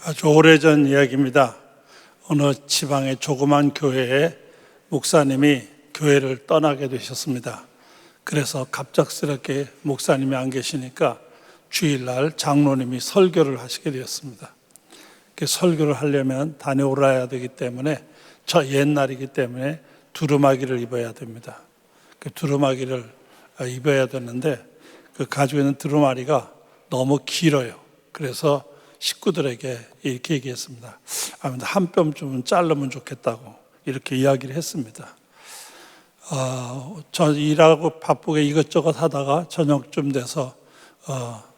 아주 오래전 이야기입니다. 어느 지방의 조그만 교회에 목사님이 교회를 떠나게 되셨습니다. 그래서 갑작스럽게 목사님이 안 계시니까 주일날 장로님이 설교를 하시게 되었습니다. 설교를 하려면 다녀오라야 되기 때문에 저 옛날이기 때문에 두루마기를 입어야 됩니다. 그 두루마기를 입어야 되는데 그 가지고 있는 두루마리가 너무 길어요. 그래서 식구들에게 이렇게 얘기했습니다. 한 뼘쯤은 자르면 좋겠다고 이렇게 이야기를 했습니다. 저 일하고 바쁘게 이것저것 하다가 저녁쯤 돼서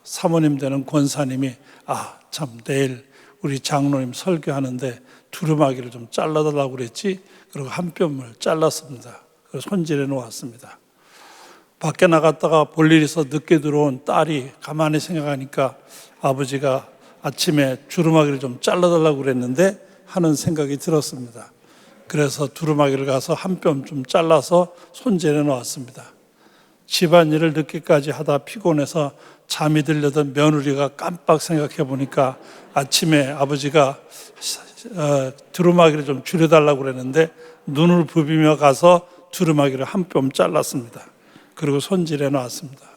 사모님 되는 권사님이 참 내일 우리 장로님 설교하는데 두루마기를 좀 잘라달라고 그랬지. 그리고 한 뼘을 잘랐습니다. 그래서 손질해 놓았습니다. 밖에 나갔다가 볼 일 있어 늦게 들어온 딸이 가만히 생각하니까 아버지가 아침에 두루마기를 좀 잘라달라고 그랬는데 하는 생각이 들었습니다. 그래서 두루마기를 가서 한 뼘 좀 잘라서 손질해 놓았습니다. 집안일을 늦게까지 하다 피곤해서 잠이 들려던 며느리가 깜빡 생각해 보니까 아침에 아버지가 두루마기를 좀 줄여달라고 그랬는데 눈을 부비며 가서 두루마기를 한 뼘 잘랐습니다. 그리고 손질해 놨습니다.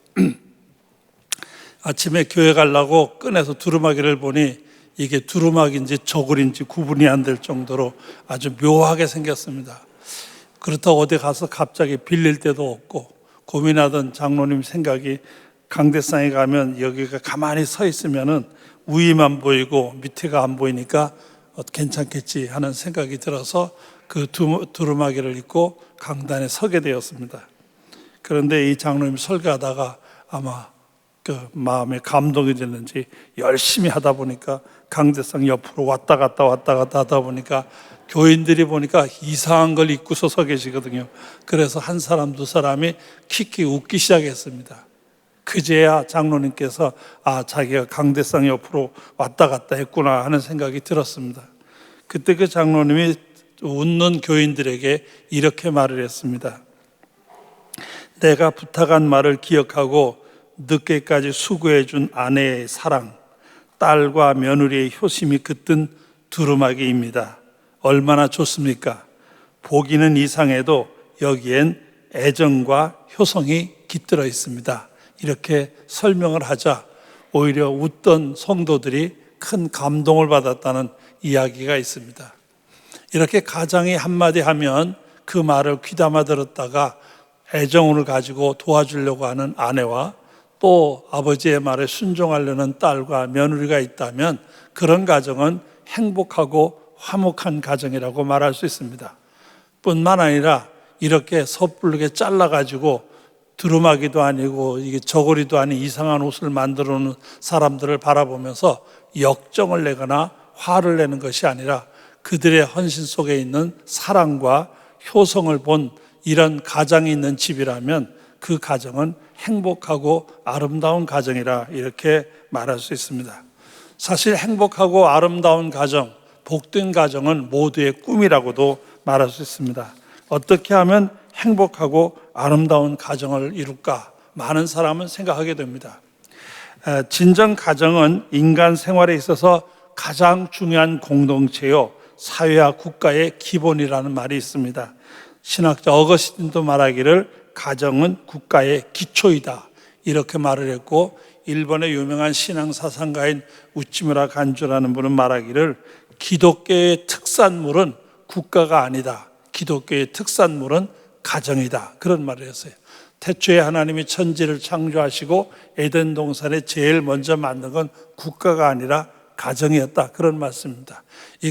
아침에 교회 가려고 꺼내서 두루마기를 보니 이게 두루마기인지 저고리인지 구분이 안 될 정도로 아주 묘하게 생겼습니다. 그렇다고 어디 가서 갑자기 빌릴 데도 없고 고민하던 장로님 생각이 강대상에 가면 여기가 가만히 서 있으면은 위만 보이고 밑에가 안 보이니까 괜찮겠지 하는 생각이 들어서 그 두루마기를 입고 강단에 서게 되었습니다. 그런데 이 장로님 설교하다가 아마 그 마음에 감동이 됐는지 열심히 하다 보니까 강대상 옆으로 왔다 갔다 하다 보니까 교인들이 보니까 이상한 걸 입고서 서 계시거든요. 그래서 한 사람 두 사람이 킥킥 웃기 시작했습니다. 그제야 장로님께서 자기가 강대상 옆으로 왔다 갔다 했구나 하는 생각이 들었습니다. 그때 그 장로님이 웃는 교인들에게 이렇게 말을 했습니다. 내가 부탁한 말을 기억하고 늦게까지 수고해 준 아내의 사랑, 딸과 며느리의 효심이 깃든 두루마기입니다. 얼마나 좋습니까? 보기는 이상해도 여기엔 애정과 효성이 깃들어 있습니다. 이렇게 설명을 하자 오히려 웃던 성도들이 큰 감동을 받았다는 이야기가 있습니다. 이렇게 가장이 한마디 하면 그 말을 귀담아 들었다가 애정을 가지고 도와주려고 하는 아내와 또 아버지의 말에 순종하려는 딸과 며느리가 있다면 그런 가정은 행복하고 화목한 가정이라고 말할 수 있습니다. 뿐만 아니라 이렇게 섣부르게 잘라가지고 두루마기도 아니고 이게 저고리도 아닌 이상한 옷을 만들어 놓은 사람들을 바라보면서 역정을 내거나 화를 내는 것이 아니라 그들의 헌신 속에 있는 사랑과 효성을 본 이런 가장이 있는 집이라면 그 가정은 행복하고 아름다운 가정이라 이렇게 말할 수 있습니다. 사실 행복하고 아름다운 가정, 복된 가정은 모두의 꿈이라고도 말할 수 있습니다. 어떻게 하면 행복하고 아름다운 가정을 이룰까? 많은 사람은 생각하게 됩니다. 진정 가정은 인간 생활에 있어서 가장 중요한 공동체요, 사회와 국가의 기본이라는 말이 있습니다. 신학자 어거스틴도 말하기를 가정은 국가의 기초이다 이렇게 말을 했고, 일본의 유명한 신앙사상가인 우치무라 간주라는 분은 말하기를 기독교의 특산물은 국가가 아니다, 기독교의 특산물은 가정이다, 그런 말을 했어요. 태초에 하나님이 천지를 창조하시고 에덴 동산에 제일 먼저 만든 건 국가가 아니라 가정이었다, 그런 말씀입니다.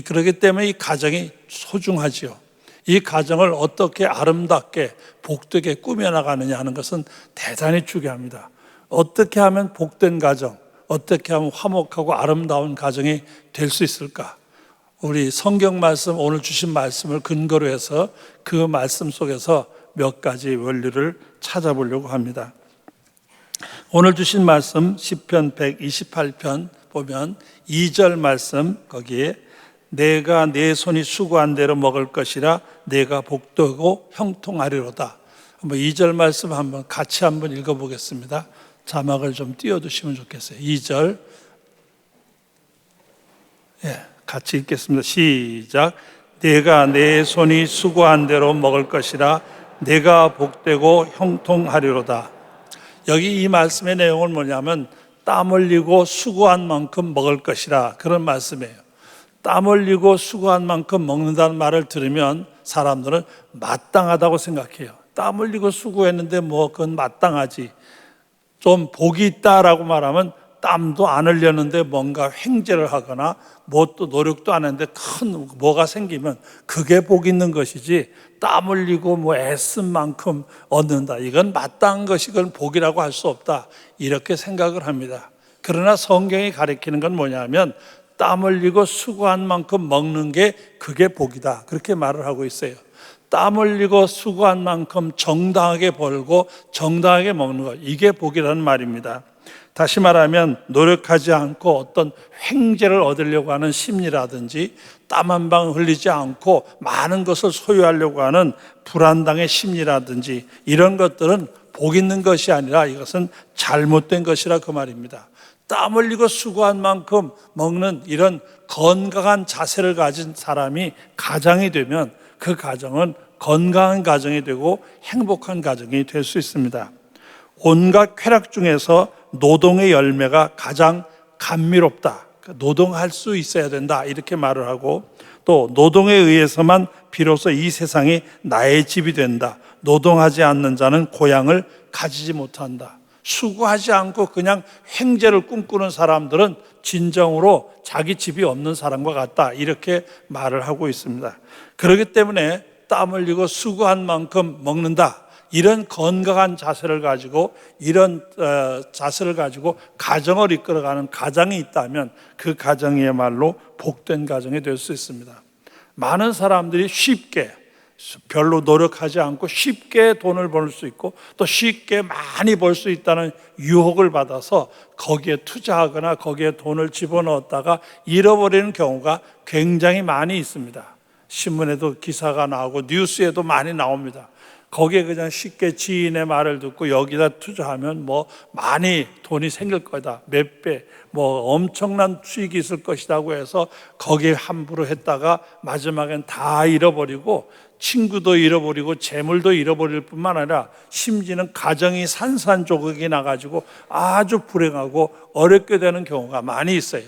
그렇기 때문에 이 가정이 소중하지요. 이 가정을 어떻게 아름답게 복되게 꾸며나가느냐 하는 것은 대단히 중요합니다. 어떻게 하면 복된 가정, 어떻게 하면 화목하고 아름다운 가정이 될 수 있을까? 우리 성경 말씀, 오늘 주신 말씀을 근거로 해서 그 말씀 속에서 몇 가지 원리를 찾아보려고 합니다. 오늘 주신 말씀 시편 128편 보면 2절 말씀, 거기에 내가 내 손이 수고한 대로 먹을 것이라 내가 복되고 형통하리로다. 한번 2절 말씀 같이 한번 읽어보겠습니다. 자막을 좀 띄워두시면 좋겠어요. 2절 같이 읽겠습니다. 시작. 내가 내 손이 수고한 대로 먹을 것이라 내가 복되고 형통하리로다. 여기 이 말씀의 내용은 뭐냐면 땀 흘리고 수고한 만큼 먹을 것이라, 그런 말씀이에요. 땀 흘리고 수고한 만큼 먹는다는 말을 들으면 사람들은 마땅하다고 생각해요. 땀 흘리고 수고했는데 뭐 그건 마땅하지. 좀 복이 있다라고 말하면 땀도 안 흘렸는데 뭔가 횡재를 하거나 뭐 또 노력도 안 했는데 큰 뭐가 생기면 그게 복 있는 것이지, 땀 흘리고 뭐 애쓴 만큼 얻는다, 이건 마땅한 것이 그건 복이라고 할 수 없다, 이렇게 생각을 합니다. 그러나 성경이 가리키는 건 뭐냐면 땀 흘리고 수고한 만큼 먹는 게 그게 복이다, 그렇게 말을 하고 있어요. 땀 흘리고 수고한 만큼 정당하게 벌고 정당하게 먹는 것, 이게 복이라는 말입니다. 다시 말하면 노력하지 않고 어떤 횡재를 얻으려고 하는 심리라든지 땀 한 방 흘리지 않고 많은 것을 소유하려고 하는 불안당의 심리라든지 이런 것들은 복 있는 것이 아니라 이것은 잘못된 것이라 그 말입니다. 땀 흘리고 수고한 만큼 먹는 이런 건강한 자세를 가진 사람이 가장이 되면 그 가정은 건강한 가정이 되고 행복한 가정이 될 수 있습니다. 온갖 쾌락 중에서 노동의 열매가 가장 감미롭다. 노동할 수 있어야 된다, 이렇게 말을 하고, 또 노동에 의해서만 비로소 이 세상이 나의 집이 된다. 노동하지 않는 자는 고향을 가지지 못한다. 수고하지 않고 그냥 횡재를 꿈꾸는 사람들은 진정으로 자기 집이 없는 사람과 같다, 이렇게 말을 하고 있습니다. 그렇기 때문에 땀 흘리고 수고한 만큼 먹는다, 이런 건강한 자세를 가지고 이런 자세를 가지고 가정을 이끌어가는 가장이 있다면 그 가정이야말로 복된 가정이 될 수 있습니다. 많은 사람들이 쉽게, 별로 노력하지 않고 쉽게 돈을 벌 수 있고 또 쉽게 많이 벌 수 있다는 유혹을 받아서 거기에 투자하거나 거기에 돈을 집어넣었다가 잃어버리는 경우가 굉장히 많이 있습니다. 신문에도 기사가 나오고 뉴스에도 많이 나옵니다. 거기에 그냥 쉽게 지인의 말을 듣고 여기다 투자하면 뭐 많이 돈이 생길 거다, 몇 배, 뭐 엄청난 수익이 있을 것이라고 해서 거기에 함부로 했다가 마지막엔 다 잃어버리고 친구도 잃어버리고 재물도 잃어버릴 뿐만 아니라 심지어는 가정이 산산조각이 나가지고 아주 불행하고 어렵게 되는 경우가 많이 있어요.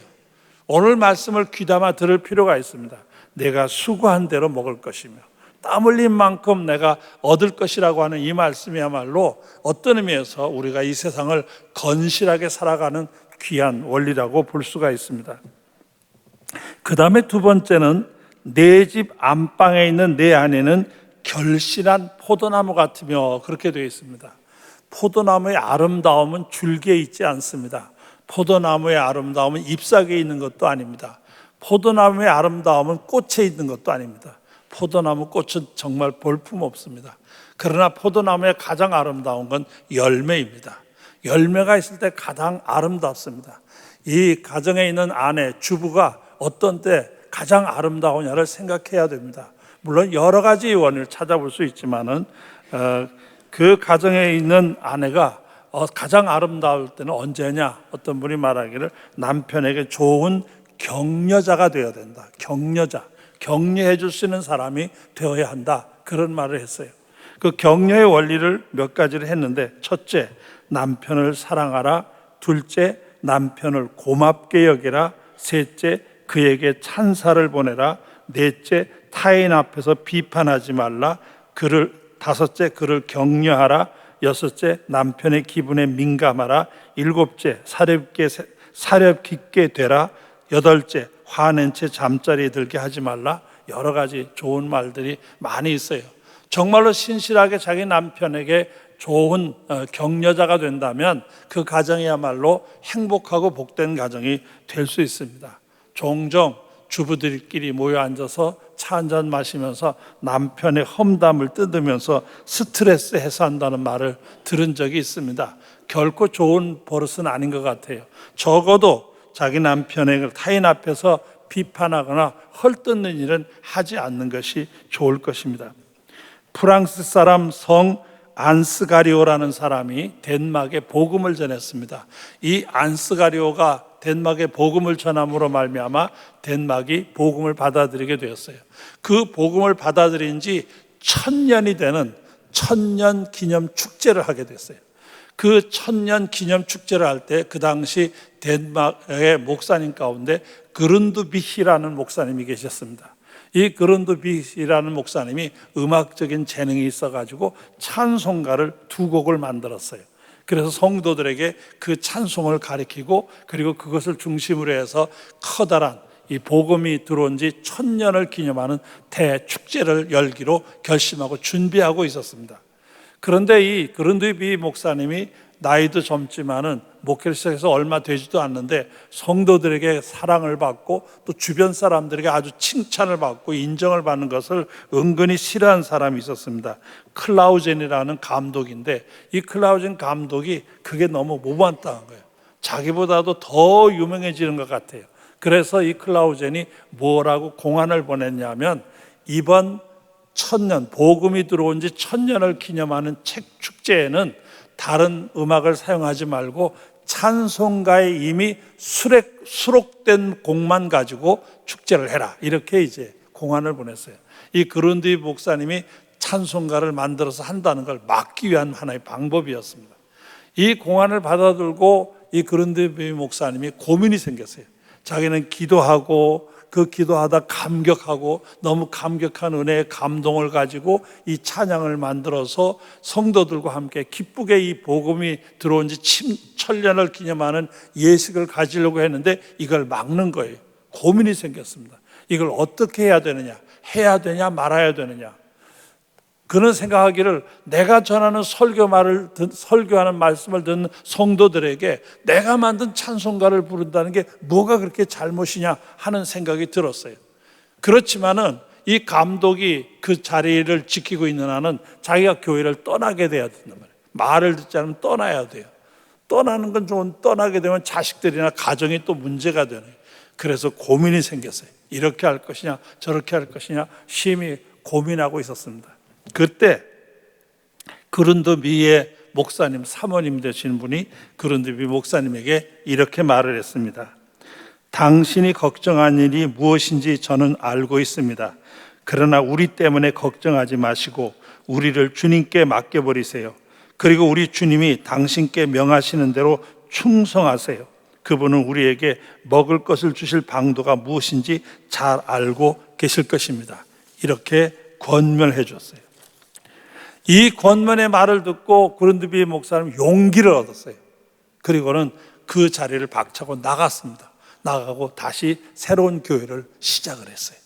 오늘 말씀을 귀담아 들을 필요가 있습니다. 내가 수고한 대로 먹을 것이며 땀 흘린 만큼 내가 얻을 것이라고 하는 이 말씀이야말로 어떤 의미에서 우리가 이 세상을 건실하게 살아가는 귀한 원리라고 볼 수가 있습니다. 그 다음에 두 번째는 내 집 안방에 있는 내 안에는 결실한 포도나무 같으며, 그렇게 되어 있습니다. 포도나무의 아름다움은 줄기에 있지 않습니다. 포도나무의 아름다움은 잎사귀에 있는 것도 아닙니다. 포도나무의 아름다움은 꽃에 있는 것도 아닙니다. 포도나무 꽃은 정말 볼품 없습니다. 그러나 포도나무의 가장 아름다운 건 열매입니다. 열매가 있을 때 가장 아름답습니다. 이 가정에 있는 아내, 주부가 어떤 때 가장 아름다우냐를 생각해야 됩니다. 물론 여러 가지 원인을 찾아볼 수 있지만은 그 가정에 있는 아내가 가장 아름다울 때는 언제냐? 어떤 분이 말하기를 남편에게 좋은 격려자가 되어야 된다. 격려자, 격려해 줄 수 있는 사람이 되어야 한다, 그런 말을 했어요. 그 격려의 원리를 몇 가지를 했는데, 첫째, 남편을 사랑하라. 둘째, 남편을 고맙게 여기라. 셋째, 그에게 찬사를 보내라. 넷째, 타인 앞에서 비판하지 말라. 다섯째, 그를 격려하라. 여섯째, 남편의 기분에 민감하라. 일곱째, 사렵 깊게 되라. 여덟째, 화낸 채 잠자리에 들게 하지 말라. 여러 가지 좋은 말들이 많이 있어요. 정말로 신실하게 자기 남편에게 좋은 격려자가 된다면 그 가정이야말로 행복하고 복된 가정이 될 수 있습니다. 종종 주부들끼리 모여 앉아서 차 한잔 마시면서 남편의 험담을 뜯으면서 스트레스 해소한다는 말을 들은 적이 있습니다. 결코 좋은 버릇은 아닌 것 같아요. 적어도 자기 남편에게 타인 앞에서 비판하거나 헐뜯는 일은 하지 않는 것이 좋을 것입니다. 프랑스 사람 성 안스가리오라는 사람이 덴마크에 복음을 전했습니다. 이 안스가리오가 덴마크에 복음을 전함으로 말미암아 덴마크이 복음을 받아들이게 되었어요. 그 복음을 받아들인 지 1000년이 되는 천년 기념 축제를 하게 됐어요. 그 천년 기념 축제를 할 때 그 당시 덴마크의 목사님 가운데 그룬드비히라는 목사님이 계셨습니다. 이 그룬드비히라는 목사님이 음악적인 재능이 있어가지고 찬송가를 2곡을 만들었어요. 그래서 성도들에게 그 찬송을 가르치고 그리고 그것을 중심으로 해서 커다란 이 복음이 들어온 지 1000년을 기념하는 대축제를 열기로 결심하고 준비하고 있었습니다. 그런데 이 그룬드비 목사님이 나이도 젊지만은 목회를 시작해서 얼마 되지도 않는데 성도들에게 사랑을 받고 또 주변 사람들에게 아주 칭찬을 받고 인정을 받는 것을 은근히 싫어하는 사람이 있었습니다. 클라우젠이라는 감독인데 이 클라우젠 감독이 그게 너무 모범답한 거예요. 자기보다도 더 유명해지는 것 같아요. 그래서 이 클라우젠이 뭐라고 공안을 보냈냐면 이번 1000년, 복음이 들어온 지 1000년을 기념하는 책 축제에는 다른 음악을 사용하지 말고 찬송가에 이미 수록된 곡만 가지고 축제를 해라. 이렇게 이제 공안을 보냈어요. 이 그룬디 목사님이 찬송가를 만들어서 한다는 걸 막기 위한 하나의 방법이었습니다. 이 공안을 받아들고 이 그룬디 목사님이 고민이 생겼어요. 자기는 기도하고 그 기도하다 감격하고 너무 감격한 은혜의 감동을 가지고 이 찬양을 만들어서 성도들과 함께 기쁘게 이 복음이 들어온 지 1000년을 기념하는 예식을 가지려고 했는데 이걸 막는 거예요. 고민이 생겼습니다. 이걸 어떻게 해야 되느냐, 해야 되냐 말아야 되느냐. 그는 생각하기를 내가 전하는 설교하는 말씀을 듣는 성도들에게 내가 만든 찬송가를 부른다는 게 뭐가 그렇게 잘못이냐 하는 생각이 들었어요. 그렇지만은 이 감독이 그 자리를 지키고 있는 한은 자기가 교회를 떠나게 돼야 된단 말이에요. 말을 듣지 않으면 떠나야 돼요. 떠나는 건 좋은, 떠나게 되면 자식들이나 가정이 또 문제가 되네요. 그래서 고민이 생겼어요. 이렇게 할 것이냐 저렇게 할 것이냐 심히 고민하고 있었습니다. 그때 그룬드비의 목사님, 사모님 되시는 분이 그룬드비 목사님에게 이렇게 말을 했습니다. 당신이 걱정한 일이 무엇인지 저는 알고 있습니다. 그러나 우리 때문에 걱정하지 마시고 우리를 주님께 맡겨버리세요. 그리고 우리 주님이 당신께 명하시는 대로 충성하세요. 그분은 우리에게 먹을 것을 주실 방도가 무엇인지 잘 알고 계실 것입니다. 이렇게 권면해 줬어요. 이 권면의 말을 듣고 그룬드비 목사님 용기를 얻었어요. 그리고는 그 자리를 박차고 나갔습니다. 나가고 다시 새로운 교회를 시작을 했어요.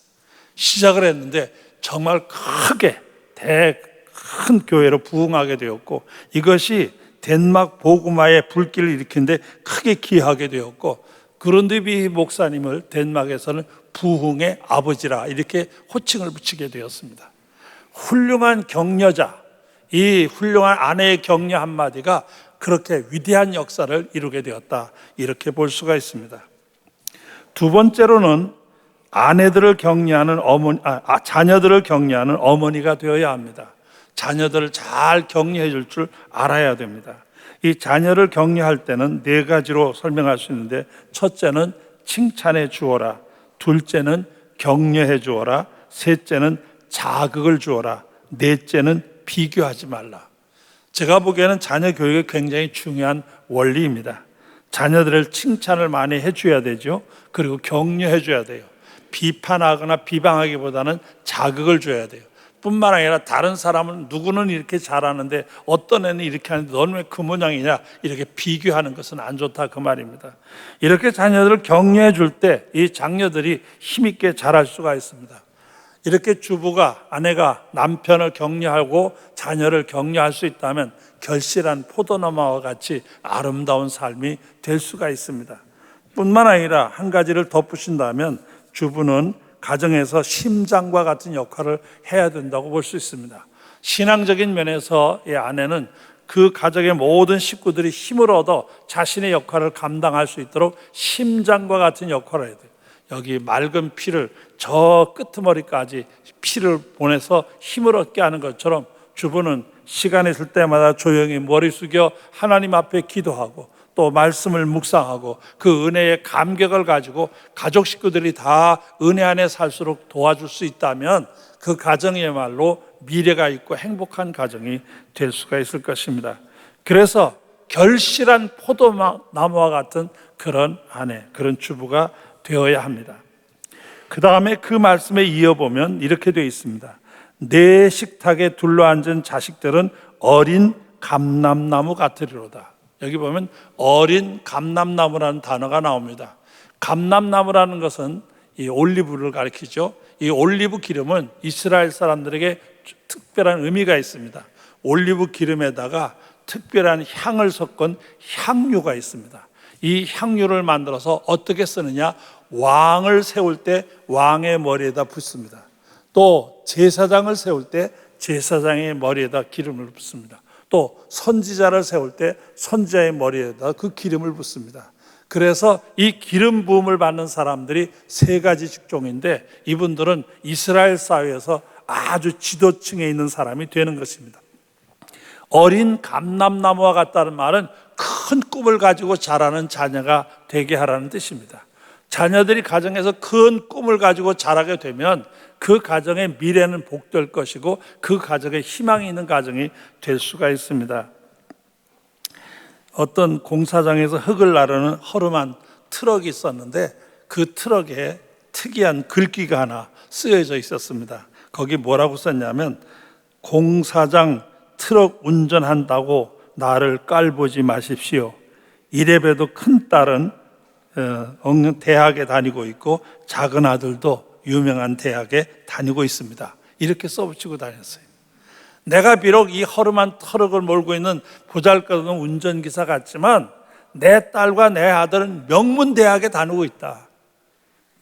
시작을 했는데 정말 크게 큰 교회로 부흥하게 되었고 이것이 덴마크 복음화의 불길을 일으키는데 크게 기여하게 되었고 그룬드비 목사님을 덴마크에서는 부흥의 아버지라 이렇게 호칭을 붙이게 되었습니다. 훌륭한 격려자, 이 훌륭한 아내의 격려 한마디가 그렇게 위대한 역사를 이루게 되었다 이렇게 볼 수가 있습니다. 두 번째로는 아내들을 격려하는 자녀들을 격려하는 어머니가 되어야 합니다. 자녀들을 잘 격려해 줄 줄 알아야 됩니다. 이 자녀를 격려할 때는 4가지로 설명할 수 있는데 첫째는 칭찬해 주어라, 둘째는 격려해 주어라, 셋째는 자극을 주어라, 넷째는 비교하지 말라. 제가 보기에는 자녀 교육이 굉장히 중요한 원리입니다. 자녀들을 칭찬을 많이 해줘야 되죠. 그리고 격려해 줘야 돼요. 비판하거나 비방하기보다는 자극을 줘야 돼요. 뿐만 아니라 다른 사람은 누구는 이렇게 잘하는데 어떤 애는 이렇게 하는데 너는 왜 그 모양이냐 이렇게 비교하는 것은 안 좋다 그 말입니다. 이렇게 자녀들을 격려해 줄 때 이 장녀들이 힘있게 자랄 수가 있습니다. 이렇게 주부가, 아내가 남편을 격려하고 자녀를 격려할 수 있다면 결실한 포도나무와 같이 아름다운 삶이 될 수가 있습니다. 뿐만 아니라 한 가지를 덧붙인다면 주부는 가정에서 심장과 같은 역할을 해야 된다고 볼 수 있습니다. 신앙적인 면에서 이 아내는 그 가정의 모든 식구들이 힘을 얻어 자신의 역할을 감당할 수 있도록 심장과 같은 역할을 해야 돼요. 여기 맑은 피를 저 끄트머리까지 피를 보내서 힘을 얻게 하는 것처럼 주부는 시간 있을 때마다 조용히 머리 숙여 하나님 앞에 기도하고 또 말씀을 묵상하고 그 은혜의 감격을 가지고 가족 식구들이 다 은혜 안에 살수록 도와줄 수 있다면 그 가정이야말로 미래가 있고 행복한 가정이 될 수가 있을 것입니다. 그래서 결실한 포도나무와 같은 그런 아내, 그런 주부가 되어야 합니다. 그 다음에 그 말씀에 이어보면 이렇게 되어 있습니다. 내 식탁에 둘러앉은 자식들은 어린 감람나무 같으리로다. 여기 보면 어린 감람나무라는 단어가 나옵니다. 감람나무라는 것은 이 올리브를 가리키죠. 이 올리브 기름은 이스라엘 사람들에게 특별한 의미가 있습니다. 올리브 기름에다가 특별한 향을 섞은 향유가 있습니다. 이 향유를 만들어서 어떻게 쓰느냐? 왕을 세울 때 왕의 머리에다 붓습니다. 또 제사장을 세울 때 제사장의 머리에다 기름을 붓습니다. 또 선지자를 세울 때 선지자의 머리에다 그 기름을 붓습니다. 그래서 이 기름 부음을 받는 사람들이 세 가지 직종인데 이분들은 이스라엘 사회에서 아주 지도층에 있는 사람이 되는 것입니다. 어린 감람나무와 같다는 말은 큰 꿈을 가지고 자라는 자녀가 되게 하라는 뜻입니다. 자녀들이 가정에서 큰 꿈을 가지고 자라게 되면 그 가정의 미래는 복될 것이고 그 가정에 희망이 있는 가정이 될 수가 있습니다. 어떤 공사장에서 흙을 나르는 허름한 트럭이 있었는데 그 트럭에 특이한 글귀가 하나 쓰여져 있었습니다. 거기 뭐라고 썼냐면 공사장 트럭 운전한다고 나를 깔보지 마십시오. 이래봬도 큰 딸은 대학에 다니고 있고 작은 아들도 유명한 대학에 다니고 있습니다. 이렇게 써붙이고 다녔어요. 내가 비록 이 허름한 트럭을 몰고 있는 보잘것없는 운전기사 같지만 내 딸과 내 아들은 명문대학에 다니고 있다.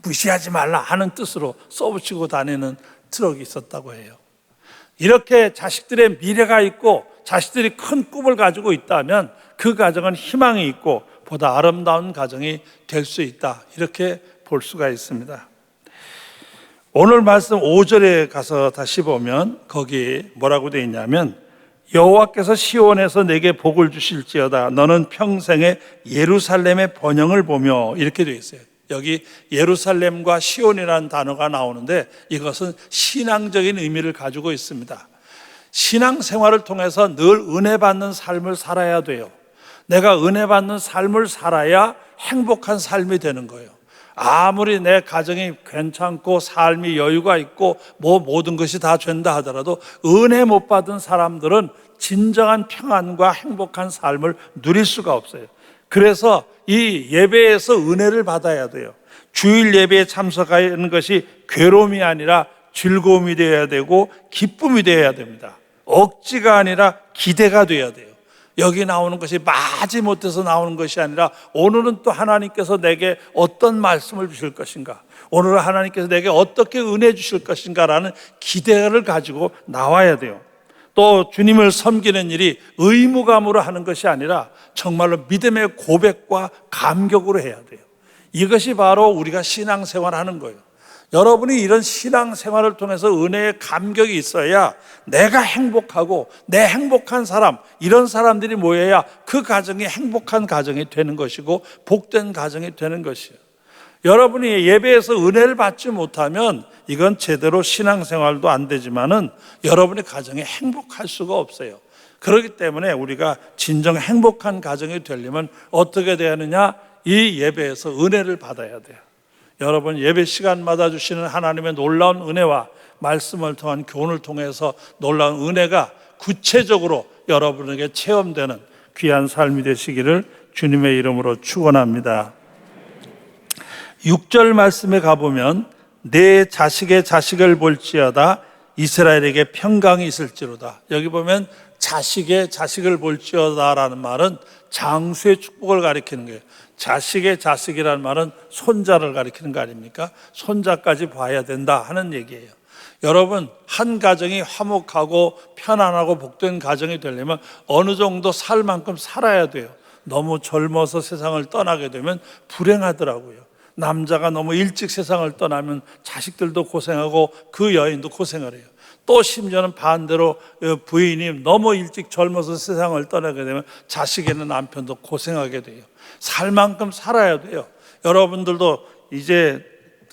무시하지 말라 하는 뜻으로 써붙이고 다니는 트럭이 있었다고 해요. 이렇게 자식들의 미래가 있고 자식들이 큰 꿈을 가지고 있다면 그 가정은 희망이 있고 보다 아름다운 가정이 될 수 있다. 이렇게 볼 수가 있습니다. 오늘 말씀 5절에 가서 다시 보면 거기 뭐라고 되어 있냐면 여호와께서 시온에서 내게 복을 주실지어다. 너는 평생에 예루살렘의 번영을 보며 이렇게 되어 있어요. 여기 예루살렘과 시온이라는 단어가 나오는데 이것은 신앙적인 의미를 가지고 있습니다. 신앙생활을 통해서 늘 은혜 받는 삶을 살아야 돼요. 내가 은혜 받는 삶을 살아야 행복한 삶이 되는 거예요. 아무리 내 가정이 괜찮고 삶이 여유가 있고 모든 것이 다 된다 하더라도 은혜 못 받은 사람들은 진정한 평안과 행복한 삶을 누릴 수가 없어요. 그래서 이 예배에서 은혜를 받아야 돼요. 주일 예배에 참석하는 것이 괴로움이 아니라 즐거움이 되어야 되고 기쁨이 되어야 됩니다. 억지가 아니라 기대가 되어야 돼요. 여기 나오는 것이 마지못해서 나오는 것이 아니라 오늘은 또 하나님께서 내게 어떤 말씀을 주실 것인가, 오늘은 하나님께서 내게 어떻게 은혜 주실 것인가라는 기대를 가지고 나와야 돼요. 또 주님을 섬기는 일이 의무감으로 하는 것이 아니라 정말로 믿음의 고백과 감격으로 해야 돼요. 이것이 바로 우리가 신앙생활하는 거예요. 여러분이 이런 신앙생활을 통해서 은혜의 감격이 있어야 내가 행복하고 내 행복한 사람, 이런 사람들이 모여야 그 가정이 행복한 가정이 되는 것이고 복된 가정이 되는 것이에요. 여러분이 예배에서 은혜를 받지 못하면 이건 제대로 신앙생활도 안 되지만은 여러분의 가정이 행복할 수가 없어요. 그렇기 때문에 우리가 진정 행복한 가정이 되려면 어떻게 돼야 하느냐? 이 예배에서 은혜를 받아야 돼요. 여러분 예배 시간마다 주시는 하나님의 놀라운 은혜와 말씀을 통한 교훈을 통해서 놀라운 은혜가 구체적으로 여러분에게 체험되는 귀한 삶이 되시기를 주님의 이름으로 축원합니다. 6절 말씀에 가보면 내 자식의 자식을 볼지어다 이스라엘에게 평강이 있을지로다. 여기 보면 자식의 자식을 볼지어다라는 말은 장수의 축복을 가리키는 거예요. 자식의 자식이라는 말은 손자를 가리키는 거 아닙니까? 손자까지 봐야 된다 하는 얘기예요. 여러분 한 가정이 화목하고 편안하고 복된 가정이 되려면 어느 정도 살 만큼 살아야 돼요. 너무 젊어서 세상을 떠나게 되면 불행하더라고요. 남자가 너무 일찍 세상을 떠나면 자식들도 고생하고 그 여인도 고생을 해요. 또 심지어는 반대로 부인이 너무 일찍 젊어서 세상을 떠나게 되면 자식이나 남편도 고생하게 돼요. 살 만큼 살아야 돼요. 여러분들도 이제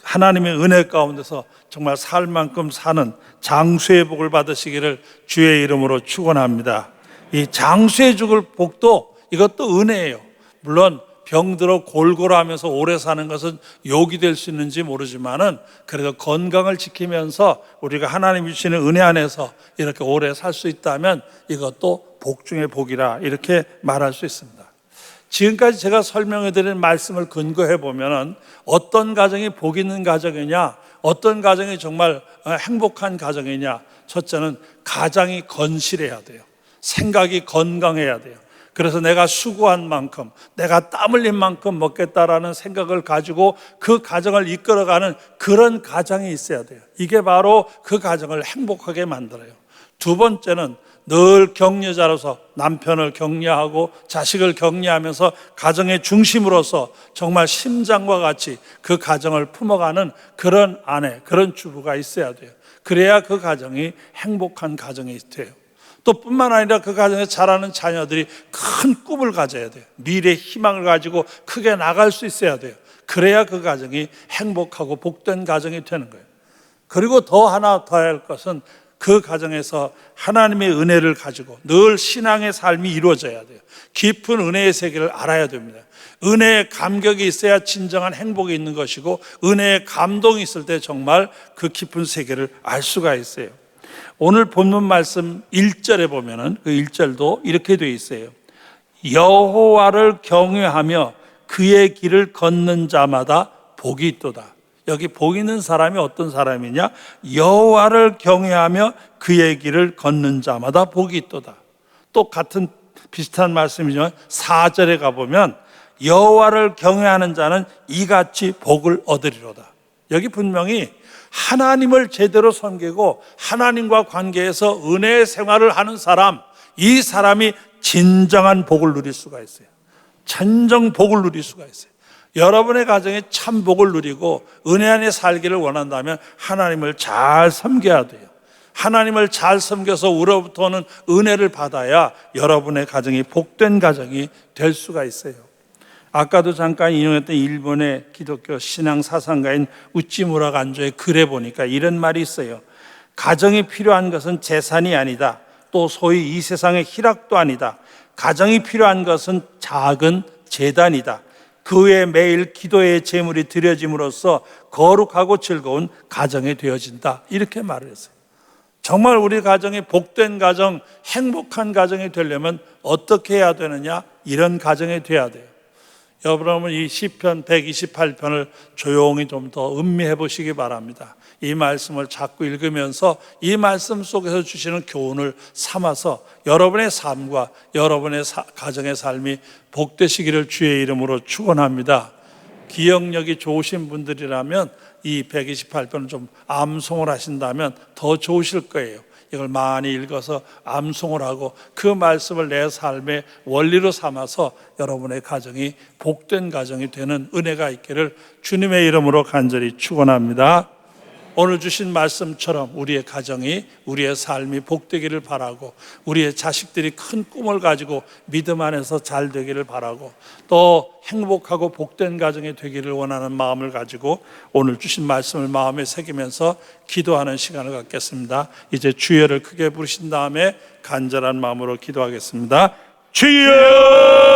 하나님의 은혜 가운데서 정말 살 만큼 사는 장수의 복을 받으시기를 주의 이름으로 축원합니다. 이 장수의 죽을 복도 이것도 은혜예요. 물론 병들어 골골하면서 오래 사는 것은 욕이 될 수 있는지 모르지만은 그래도 건강을 지키면서 우리가 하나님이 주시는 은혜 안에서 이렇게 오래 살 수 있다면 이것도 복 중의 복이라 이렇게 말할 수 있습니다. 지금까지 제가 설명해 드린 말씀을 근거해 보면은 어떤 가정이 복 있는 가정이냐, 어떤 가정이 정말 행복한 가정이냐. 첫째는 가장이 건실해야 돼요. 생각이 건강해야 돼요. 그래서 내가 수고한 만큼, 내가 땀 흘린 만큼 먹겠다라는 생각을 가지고 그 가정을 이끌어가는 그런 가정이 있어야 돼요. 이게 바로 그 가정을 행복하게 만들어요. 두 번째는 늘 격려자로서 남편을 격려하고 자식을 격려하면서 가정의 중심으로서 정말 심장과 같이 그 가정을 품어가는 그런 아내, 그런 주부가 있어야 돼요. 그래야 그 가정이 행복한 가정이 돼요. 또 뿐만 아니라 그 가정에 자라는 자녀들이 큰 꿈을 가져야 돼요. 미래의 희망을 가지고 크게 나갈 수 있어야 돼요. 그래야 그 가정이 행복하고 복된 가정이 되는 거예요. 그리고 더 하나 더 할 것은 그 가정에서 하나님의 은혜를 가지고 늘 신앙의 삶이 이루어져야 돼요. 깊은 은혜의 세계를 알아야 됩니다. 은혜의 감격이 있어야 진정한 행복이 있는 것이고, 은혜의 감동이 있을 때 정말 그 깊은 세계를 알 수가 있어요. 오늘 본문 말씀 1절에 보면은 그 1절도 이렇게 되어 있어요. 여호와를 경외하며 그의 길을 걷는 자마다 복이 있도다. 여기 복 있는 사람이 어떤 사람이냐? 여호와를 경외하며 그의 길을 걷는 자마다 복이 있도다. 또 같은 비슷한 말씀이지만 4절에 가보면 여호와를 경외하는 자는 이같이 복을 얻으리로다. 여기 분명히 하나님을 제대로 섬기고 하나님과 관계에서 은혜의 생활을 하는 사람, 이 사람이 진정한 복을 누릴 수가 있어요. 진정 복을 누릴 수가 있어요. 여러분의 가정에 참 복을 누리고 은혜 안에 살기를 원한다면 하나님을 잘 섬겨야 돼요. 하나님을 잘 섬겨서 우로부터 오는 은혜를 받아야 여러분의 가정이 복된 가정이 될 수가 있어요. 아까도 잠깐 인용했던 일본의 기독교 신앙 사상가인 우찌무라 간조의 글에 보니까 이런 말이 있어요. 가정이 필요한 것은 재산이 아니다. 또 소위 이 세상의 희락도 아니다. 가정이 필요한 것은 작은 제단이다. 그 외에 매일 기도의 제물이 드려짐으로써 거룩하고 즐거운 가정이 되어진다. 이렇게 말을 했어요. 정말 우리 가정이 복된 가정, 행복한 가정이 되려면 어떻게 해야 되느냐? 이런 가정이 돼야 돼요. 여러분, 이 시편 128편을 조용히 좀 더 음미해 보시기 바랍니다. 이 말씀을 자꾸 읽으면서 이 말씀 속에서 주시는 교훈을 삼아서 여러분의 삶과 여러분의 가정의 삶이 복되시기를 주의 이름으로 축원합니다. 기억력이 좋으신 분들이라면 이 128편을 좀 암송을 하신다면 더 좋으실 거예요. 이걸 많이 읽어서 암송을 하고 그 말씀을 내 삶의 원리로 삼아서 여러분의 가정이 복된 가정이 되는 은혜가 있기를 주님의 이름으로 간절히 축원합니다. 오늘 주신 말씀처럼 우리의 가정이, 우리의 삶이 복되기를 바라고, 우리의 자식들이 큰 꿈을 가지고 믿음 안에서 잘 되기를 바라고, 또 행복하고 복된 가정이 되기를 원하는 마음을 가지고 오늘 주신 말씀을 마음에 새기면서 기도하는 시간을 갖겠습니다. 이제 주여를 크게 부르신 다음에 간절한 마음으로 기도하겠습니다. 주여!